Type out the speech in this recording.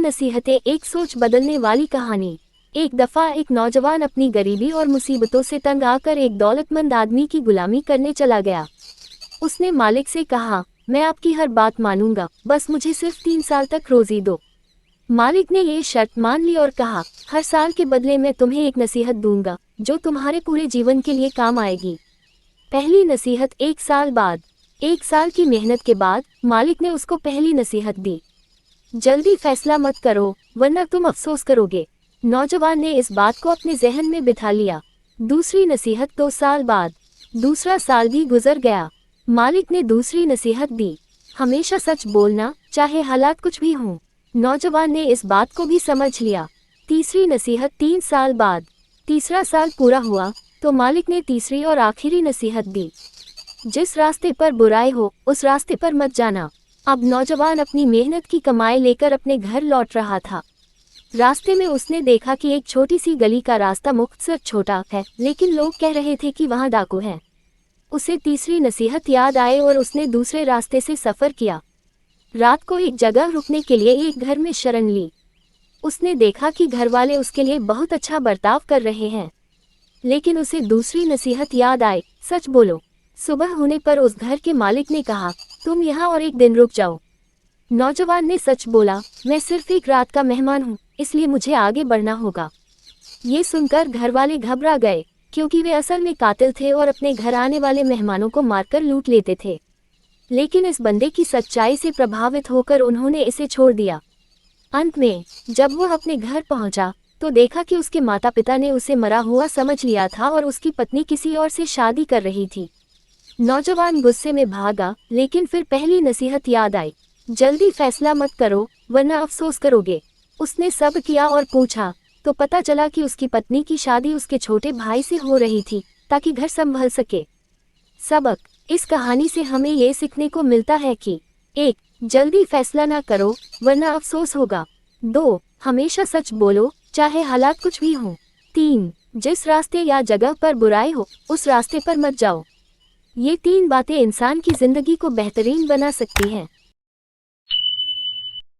नसीहतें, एक सोच बदलने वाली कहानी। एक दफा एक नौजवान अपनी गरीबी और मुसीबतों से तंग आकर एक दौलतमंद आदमी की गुलामी करने चला गया। उसने मालिक से कहा, मैं आपकी हर बात मानूंगा, बस मुझे सिर्फ 3 साल तक रोजी दो। मालिक ने ये शर्त मान ली और कहा, हर साल के बदले मैं तुम्हें एक नसीहत दूंगा जो तुम्हारे पूरे जीवन के लिए काम आएगी। पहली नसीहत। 1 साल बाद। 1 साल की मेहनत के बाद मालिक ने उसको पहली नसीहत दी, जल्दी फैसला मत करो वरना तुम अफसोस करोगे। नौजवान ने इस बात को अपने जहन में बिठा लिया। दूसरी नसीहत। 2 साल बाद। दूसरा साल भी गुजर गया। मालिक ने दूसरी नसीहत दी, हमेशा सच बोलना चाहे हालात कुछ भी हों। नौजवान ने इस बात को भी समझ लिया। तीसरी नसीहत। 3 साल बाद। तीसरा साल पूरा हुआ तो मालिक ने तीसरी और आखिरी नसीहत दी, जिस रास्ते पर बुराई हो उस रास्ते पर मत जाना। अब नौजवान अपनी मेहनत की कमाई लेकर अपने घर लौट रहा था। रास्ते में उसने देखा कि एक छोटी सी गली का रास्ता मुख्तसर छोटा है, लेकिन लोग कह रहे थे कि वहां डाकू है। उसे तीसरी नसीहत याद आई और उसने दूसरे रास्ते से सफ़र किया। रात को एक जगह रुकने के लिए एक घर में शरण ली। उसने देखा कि घर वाले उसके लिए बहुत अच्छा बर्ताव कर रहे हैं, लेकिन उसे दूसरी नसीहत याद आई, सच बोलो। सुबह होने पर उस घर के मालिक ने कहा, तुम यहाँ और एक दिन रुक जाओ। नौजवान ने सच बोला, मैं सिर्फ एक रात का मेहमान हूँ, इसलिए मुझे आगे बढ़ना होगा। ये सुनकर घर वाले घबरा गए, क्योंकि वे असल में कातिल थे और अपने घर आने वाले मेहमानों को मारकर लूट लेते थे। लेकिन इस बंदे की सच्चाई से प्रभावित होकर उन्होंने इसे छोड़ दिया। अंत में जब वह अपने घर पहुंचा तो देखा कि उसके माता पिता ने उसे मरा हुआ समझ लिया था और उसकी पत्नी किसी और से शादी कर रही थी। नौजवान गुस्से में भागा, लेकिन फिर पहली नसीहत याद आई, जल्दी फैसला मत करो वरना अफसोस करोगे। उसने सब किया और पूछा तो पता चला कि उसकी पत्नी की शादी उसके छोटे भाई से हो रही थी ताकि घर संभल सके। सबक। इस कहानी से हमें ये सीखने को मिलता है कि 1. जल्दी फैसला ना करो वरना अफसोस होगा। 2. हमेशा सच बोलो चाहे हालात कुछ भी हों। 3. जिस रास्ते या जगह पर बुराई हो उस रास्ते पर मत जाओ। ये 3 बातें इंसान की जिंदगी को बेहतरीन बना सकती हैं।